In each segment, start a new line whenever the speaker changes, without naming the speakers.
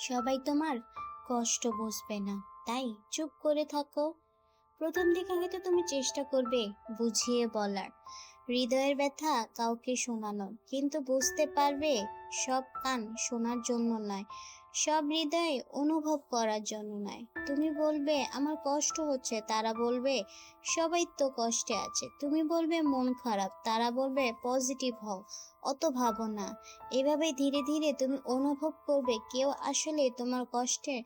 সবাই তোমার কষ্ট বুঝবে না, তাই চুপ করে থাকো। প্রথম দিকে হয়তো তুমি চেষ্টা করবে বুঝিয়ে বলার, হৃদয়ের ব্যথা কাউকে শোনানোর, কিন্তু বুঝতে পারবে সব কান শোনার জন্য নয়, সব হৃদয় অনুভব করার জন্য নয়। তুমি বলবে আমার কষ্ট হচ্ছে, তারা বলবে সবাই তো কষ্টে আছে। তুমি বলবে মন খারাপ, তারা বলবে পজিটিভ হও, অত ভাবো না। এভাবে ধীরে ধীরে তুমি অনুভব করবে কেউ আসলে তোমার কষ্টের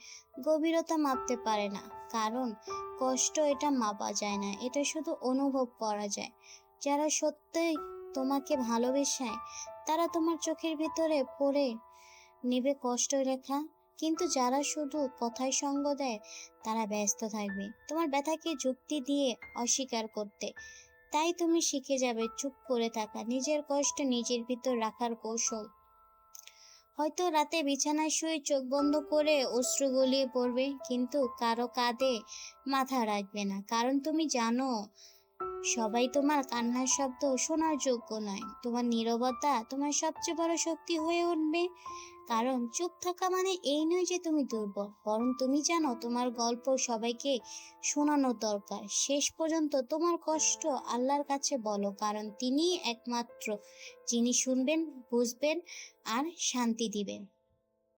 গভীরতা মাপতে পারে না, কারণ কষ্ট এটা মাপা যায় না, এটা শুধু অনুভব করা যায়। যারা সত্যিই তোমাকে ভালোবাসে তারা তোমার চোখের ভিতরে পড়ে নেবে কষ্ট রেখা, কিন্তু যারা শুধু কথায় সঙ্গ দেয় তারা ব্যস্ত থাকবে তোমার ব্যথাকে যুক্তি দিয়ে অস্বীকার করতে। তাই তুমি শিখে যাবে চুপ করে থাকা, নিজের কষ্ট নিজের ভিতর রাখার কৌশল। হয়তো রাতে বিছানায় শুয়ে চোখ বন্ধ করে অশ্রু গলিয়ে পড়বে, কিন্তু কারো কাঁধে মাথা রাখবে না, কারণ তুমি জানো সবাই তোমার কান্নার শব্দ শোনার যোগ্য নয়। তোমার নীরবতা তোমার সবচেয়ে বড় শক্তি হয়ে উঠবে, কারণ চুপ থাকা মানে এই নয় যে তুমি দুর্বল, বরং তুমি জানো তোমার গল্প সবাইকে শোনানো দরকার। শেষ পর্যন্ত তোমার কষ্ট আল্লাহর কাছে বলো, কারণ তিনিই একমাত্র যিনি শুনবেন, বুঝবেন আর শান্তি দিবেন।